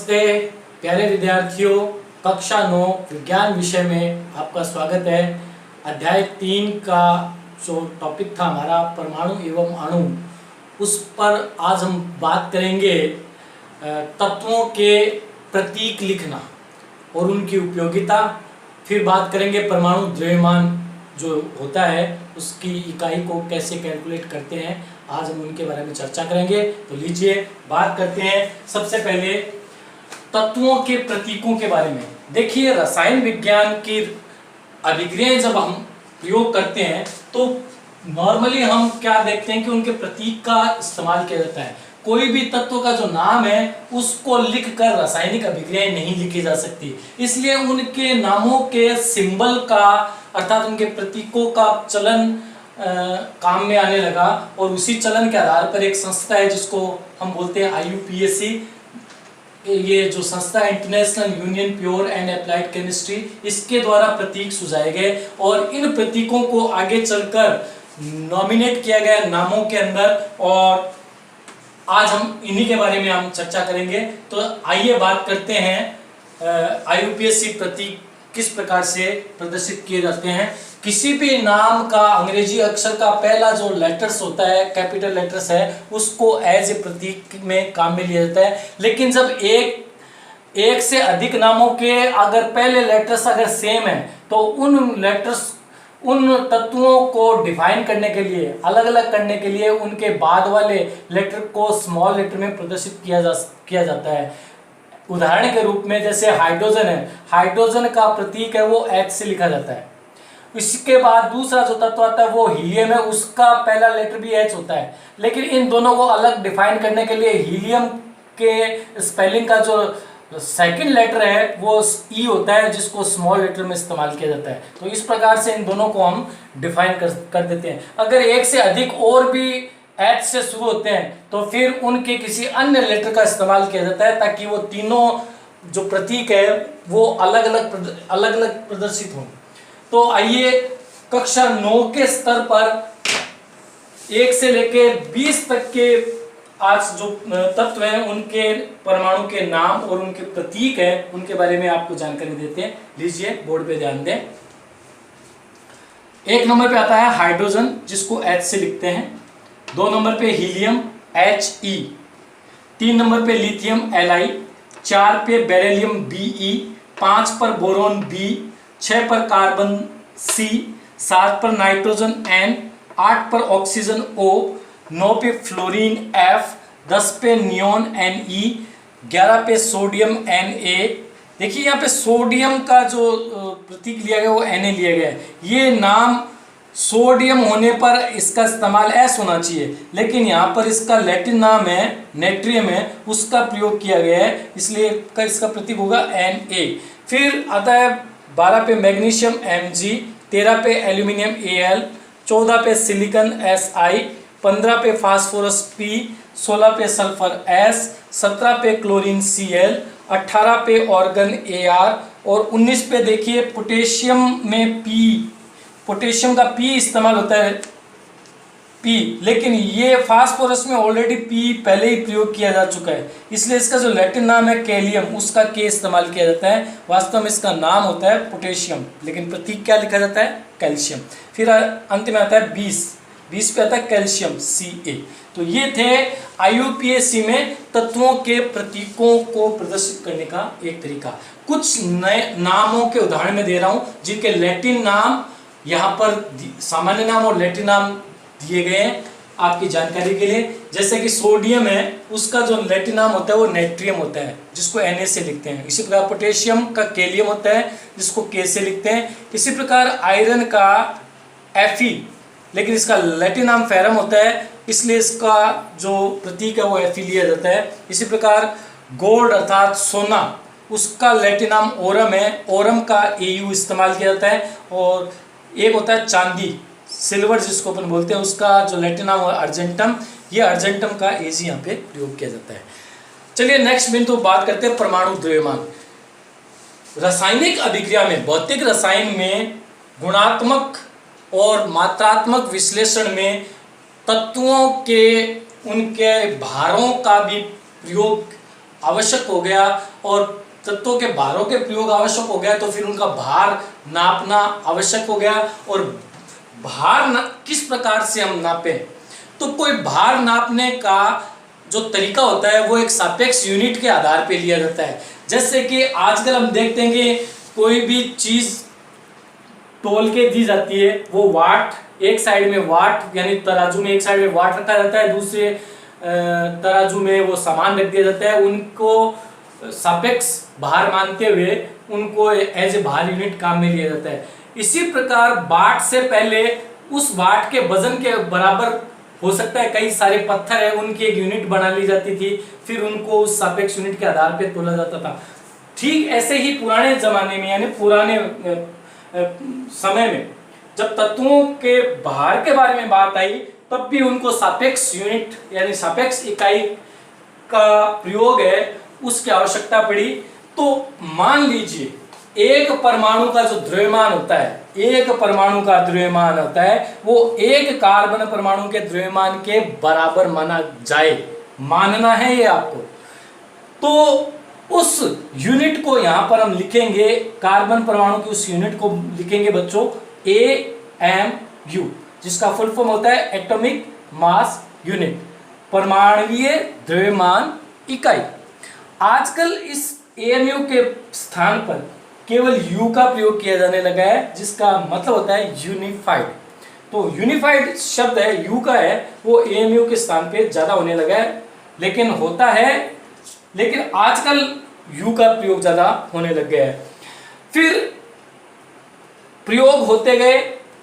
नमस्ते प्यारे विद्यार्थियों, कक्षा 9 विज्ञान विषय में आपका स्वागत है। अध्याय 3 का जो टॉपिक था हमारा परमाणु एवं अणु, उस पर आज हम बात करेंगे तत्वों के प्रतीक लिखना और उनकी उपयोगिता। फिर बात करेंगे परमाणु द्रव्यमान जो होता है उसकी इकाई को कैसे कैलकुलेट करते हैं, आज हम उनके बारे में चर्चा करेंगे। तो लीजिए बात करते हैं सबसे पहले तत्वों के प्रतीकों के बारे में। देखिए, रसायन विज्ञान की अभिक्रियाएं जब हम प्रयोग करते हैं तो नॉर्मली हम क्या देखते हैं कि उनके प्रतीक का इस्तेमाल किया जाता है। कोई भी तत्व का जो नाम है उसको लिखकर रासायनिक अभिक्रियाएं नहीं लिखी जा सकती, इसलिए उनके नामों के सिंबल का अर्थात उनके प्रतीकों का चलन काम में आने लगा। और उसी चलन के आधार पर एक संस्था है जिसको हम बोलते हैं IUPAC। ये जो संस्था है international union pure and applied chemistry, इसके द्वारा प्रतीक सुझाए गए और इन प्रतीकों को आगे चलकर नॉमिनेट किया गया नामों के अंदर, और आज हम इन्हीं के बारे में हम चर्चा करेंगे। तो आइए बात करते हैं IUPAC प्रतीक किस प्रकार से प्रदर्शित किए जाते हैं। किसी भी नाम का अंग्रेजी अक्षर का पहला जो लेटर्स होता है, कैपिटल लेटर्स है, उसको एज ए प्रतीक में काम में लिया जाता है। लेकिन जब एक से अधिक नामों के अगर पहले लेटर्स अगर सेम है तो उन तत्वों को डिफाइन करने के लिए, अलग अलग करने के लिए उनके बाद वाले लेटर को स्मॉल लेटर में प्रदर्शित किया जाता है। उदाहरण के रूप में जैसे हाइड्रोजन है, हाइड्रोजन का प्रतीक है वो H से लिखा जाता है। इसके बाद दूसरा जो तत्व आता है वो हीलियम है, उसका पहला लेटर भी H होता है। लेकिन इन दोनों को अलग डिफाइन करने के लिए हीलियम के स्पेलिंग का जो सेकंड लेटर है वो E होता है, जिसको स्मॉल लेटर में इस्तेमाल किया जाता है। तो इस प्रकार से इन दोनों को हम डिफाइन कर देते हैं। अगर एक से अधिक और भी H से शुरू होते हैं तो फिर उनके किसी अन्य लेटर का इस्तेमाल किया जाता है ताकि वो तीनों जो प्रतीक है वो अलग अलग प्रदर्शित हों। तो आइए कक्षा 9 के स्तर पर 1 से लेके 20 तक के आज जो तत्व हैं उनके परमाणु के नाम और उनके प्रतीक हैं उनके बारे में आपको जानकारी देते हैं। लीजिए बोर्ड पे ध्यान दें। 1 नंबर पे आता है हाइड्रोजन, जिसको H से लिखते हैं। 2 नंबर पे हीलियम He। 3 नंबर पे लिथियम Li। 4 पे बेरिलियम Be। 5 पर बोरोन B। 6 पर कार्बन C। 7 पर नाइट्रोजन N। 8 पर ऑक्सीजन O। 9 पे फ्लोरीन F। 10 पे नियोन Ne। 11 पे सोडियम Na। देखिए यहाँ पे सोडियम का जो प्रतीक लिया गया वो Na लिया गया है। ये नाम सोडियम होने पर इसका इस्तेमाल S होना चाहिए, लेकिन यहाँ पर इसका लैटिन नाम है नेट्रियम है, उसका प्रयोग किया गया है, इसलिए इसका प्रतीक होगा Na। फिर आता है 12 पे मैग्नीशियम Mg। 13 पे एल्यूमिनियम Al। 14 पे सिलिकॉन Si। 15 पे फास्फोरस P। 16 पे सल्फर S। 17 पे क्लोरीन Cl। 18 पे ऑर्गन Ar और 19 पे देखिए पोटेशियम में P, पोटेशियम का P इस्तेमाल होता है P, लेकिन ये फास्फोरस में ऑलरेडी P पहले ही प्रयोग किया जा चुका है, इसलिए इसका जो लैटिन नाम है कैलियम, उसका K इस्तेमाल किया जाता है। वास्तव में इसका नाम होता है पोटेशियम, लेकिन प्रतीक क्या लिखा जाता है? कैल्शियम। फिर अंत में आता है 20 पे आता है कैल्शियम Ca। तो ये थे IUPAC में तत्वों के प्रतीकों को प्रदर्शित करने का एक तरीका। कुछ नए नामों के उदाहरण में दे रहा हूं जिनके लैटिन नाम यहाँ पर सामान्य नाम और लैटिन नाम दिए गए हैं आपकी जानकारी के लिए। जैसे कि सोडियम है, उसका जो लैटिन नाम होता है वो नेट्रियम होता है, जिसको Na से लिखते हैं। इसी प्रकार पोटेशियम का कैलियम होता है, जिसको K से लिखते हैं। इसी प्रकार आयरन का Fe, लेकिन इसका लैटिन नाम फेरम होता है, इसलिए इसका जो प्रतीक है वो Fe लिया जाता है। इसी प्रकार गोल्ड अर्थात सोना, उसका लैटिन नाम ओरम है, ओरम का Au इस्तेमाल किया जाता है। और एक होता है चांदी, सिल्वर जिसको अपन बोलते हैं, उसका जो लैटिन नाम है अर्जेंटम, ये अर्जेंटम का Ag यहाँ पे प्रयोग किया जाता है। चलिए नेक्स्ट बिंदु बात करते हैं परमाणु द्रव्यमान। रासायनिक अभिक्रिया में, भौतिक रसायन में गुणात्मक और मात्रात्मक विश्लेषण में तत्वों के उनके भारों का भी प्रयोग आवश्यक हो गया और तत्वों के भारों के प्रयोग आवश्यक हो गया, तो फिर उनका भार नापना आवश्यक हो गया। और भार किस प्रकार से हम नापें, तो कोई भार नापने का जो तरीका होता है वो एक सापेक्ष यूनिट के आधार पे लिया जाता है। जैसे कि आजकल हम देखते हैं कि कोई भी चीज तोल के दी जाती है, वो वाट, एक साइड में वाट यानी तराजू में एक साइड में वाट रखा जाता है, दूसरे तराजू में वो सामान रख दिया जाता है। उनको सापेक्ष भार मानते हुए उनको एज ए भार यूनिट काम में लिया जाता है। इसी प्रकार बाट से पहले उस बाट के वजन के बराबर हो सकता है कई सारे पत्थर है, उनकी एक यूनिट बना ली जाती थी, फिर उनको उस सापेक्ष यूनिट के आधार पे तोला जाता था। ठीक ऐसे ही पुराने जमाने में यानी पुराने समय में जब तत्वों के भार के बारे में बात आई, तब भी उनको सापेक्ष यूनिट यानी सापेक्ष इकाई का प्रयोग है उसकी आवश्यकता पड़ी। तो मान लीजिए एक परमाणु का जो द्रव्यमान होता है, एक परमाणु का द्रव्यमान होता है वो एक कार्बन परमाणु के द्रव्यमान के बराबर माना जाए, मानना है ये आपको। तो उस यूनिट को यहां पर हम लिखेंगे, कार्बन परमाणु की उस यूनिट को लिखेंगे बच्चों AMU, जिसका फुल फॉर्म होता है एटॉमिक मास यूनिट, परमाणुीय द्रव्यमान इकाई। आजकल इस AMU के स्थान पर केवल U का प्रयोग किया जाने लगा है, जिसका मतलब होता है यूनिफाइड। तो यूनिफाइड शब्द है U का है, वो AMU के स्थान पे ज्यादा होने लगा है, लेकिन आजकल U का प्रयोग ज्यादा होने लग गया है। फिर प्रयोग होते गए,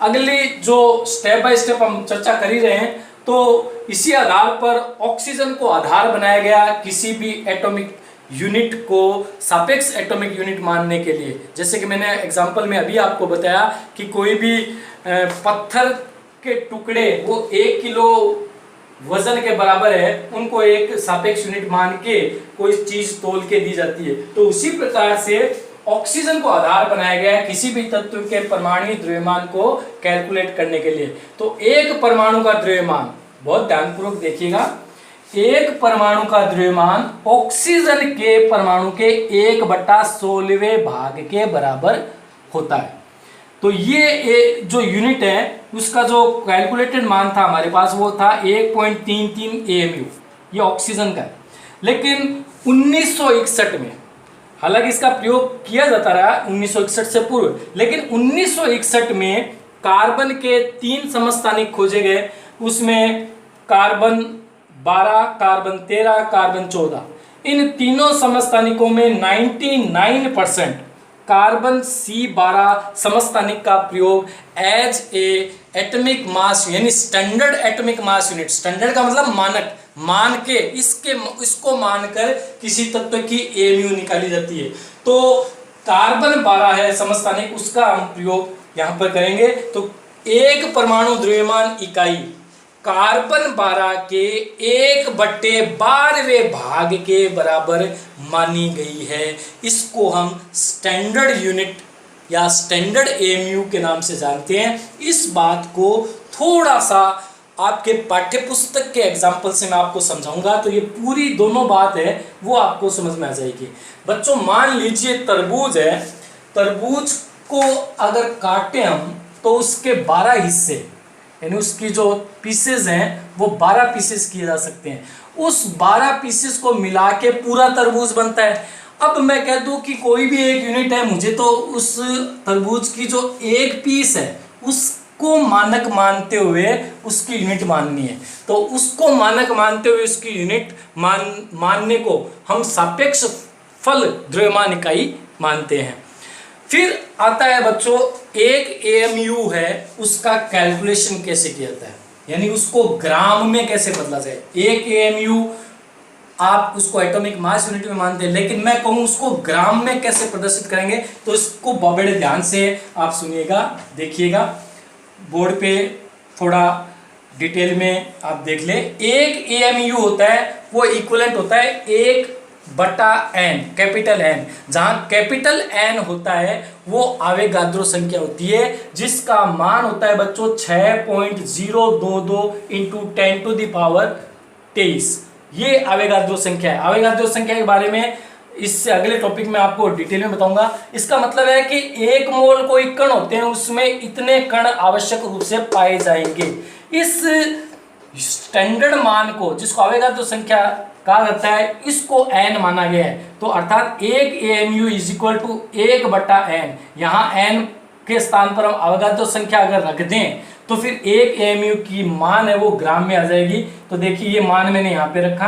अगली जो स्टेप बाय स्टेप हम चर्चा कर ही रहे हैं, तो इसी आधार पर ऑक्सीजन को आधार बनाया गया किसी भी एटॉमिक यूनिट को सापेक्ष एटॉमिक यूनिट मानने के लिए। जैसे कि मैंने एग्जांपल में अभी आपको बताया कि कोई भी पत्थर के टुकड़े वो 1 किलो वजन के बराबर है, उनको एक सापेक्ष यूनिट मान के कोई चीज तोल के दी जाती है। तो उसी प्रकार से ऑक्सीजन को आधार बनाया गया है किसी भी तत्व के परमाणु द्रव्यमान को कैलकुलेट करने के लिए। तो एक परमाणु का द्रव्यमान, बहुत ध्यानपूर्वक देखिएगा, एक परमाणु का द्रव्यमान ऑक्सीजन के परमाणु के 1/16वें भाग के बराबर होता है। तो ये जो यूनिट है उसका जो कैलकुलेटेड मान था हमारे पास वो था 1.33 AMU, ये ऑक्सीजन का है। लेकिन 1961 में, हालांकि इसका प्रयोग किया जाता रहा 1961 से पूर्व, लेकिन 1961 में कार्बन के 3 समस्थानिक खोजे गए। उसमें कार्बन 12, कार्बन 13, कार्बन 14, इन तीनों समस्थानिकों में 99% कार्बन C12 समस्थानिक का प्रयोग एज ए एटॉमिक मास यानी standard atomic mass unit, standard का मतलब मानक, मान के इसको मानकर किसी तत्व की AMU निकाली जाती है। तो कार्बन 12 है समस्थानिक, उसका हम प्रयोग यहां पर करेंगे। तो एक परमाणु द्रव्यमान इकाई कार्बन 12 के 1/12वें भाग के बराबर मानी गई है। इसको हम स्टैंडर्ड यूनिट या स्टैंडर्ड AMU के नाम से जानते हैं। इस बात को थोड़ा सा आपके पाठ्य पुस्तक के एग्जाम्पल से मैं आपको समझाऊंगा, तो ये पूरी दोनों बात है वो आपको समझ में आ जाएगी। बच्चों मान लीजिए तरबूज है, तरबूज को अगर काटें हम तो उसके 12 हिस्से यानी उसकी जो पीसेस हैं वो 12 पीसेस किए जा सकते हैं। उस 12 पीसेस को मिला के पूरा तरबूज बनता है। अब मैं कह दूं कि कोई भी एक यूनिट है, मुझे तो उस तरबूज की जो एक पीस है उसको मानक मानते हुए उसकी यूनिट माननी है। तो उसको मानक मानते हुए उसकी यूनिट मानने को हम सापेक्ष फल द्रव्यमान इकाई मानते हैं। फिर आता है बच्चों एक AMU है, उसका कैलकुलेशन कैसे किया जाता है, यानी उसको ग्राम में कैसे बदला जाए। एक AMU आप उसको एटॉमिक मास यूनिट में मानते हैं, लेकिन मैं कहूँ उसको ग्राम में कैसे प्रदर्शित करेंगे, तो इसको बड़े ध्यान से आप सुनिएगा, देखिएगा, बोर्ड पे थोड़ा डिटेल में आप देख ले। एक AMU होता है वो इक्विवेलेंट होता है 1/N, कैपिटल N। जहां कैपिटल N होता है वो आवेगाद्रो संख्या होती है, जिसका मान होता है बच्चों 6.022 × 10⁻23। ये अवोगाद्रो संख्या है। अवोगाद्रो संख्या के बारे में इससे अगले टॉपिक में आपको डिटेल में बताऊंगा। इसका मतलब है कि 1 मोल कोई कण होते हैं उसमें इतने कण आवश्यक रूप से पाए जाएंगे। इस स्टैंडर्ड मान को, जिसको अवोगाद्रो संख्या कहा जाता है, इसको n माना गया है। तो अर्थात 1 AMU is equal to 1/n। यहाँ n के स्थान पर हम अवोगाद्रो संख्या अगर रख दें तो फिर 1 AMU की मान है वो ग्राम में आ जाएगी। तो देखिए ये मान मैंने यहाँ पे रखा।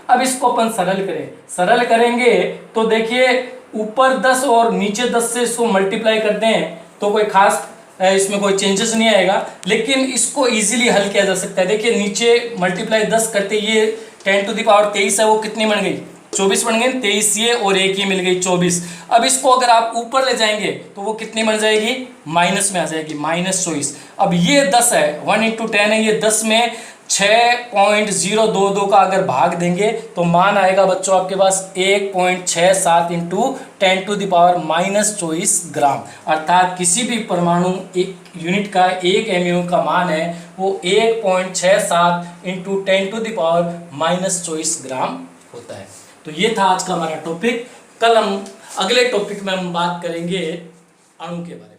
अब इसको अपन सरल करें, सरल करेंगे तो देखिए ऊपर 10 और नीचे 10 से इसको मल्टीप्लाई करते हैं तो कोई खास इसमें कोई चेंजेस नहीं आएगा, लेकिन इसको इजीली हल किया जा सकता है। देखिए नीचे मल्टीप्लाई 10 करते ये 10⁻23 है, वो कितनी बन गई 24 बन गई, 23 ये और एक ये मिल गई 24। अब इसको अगर आप ऊपर ले जाएंगे तो वो कितनी बन जाएगी, माइनस में आ जाएगी, -24। अब ये 10 है, 1 × 10 है, ये 10 में 6.022 का अगर भाग देंगे तो मान आएगा बच्चों आपके पास 1.67 × 10⁻24 ग्राम। अर्थात किसी भी परमाणु एक यूनिट का 1 MU का मान है वो 1.67 × 10⁻24 ग्राम होता है। तो ये था आज का हमारा टॉपिक। कल हम अगले टॉपिक में हम बात करेंगे अणु के बारे में।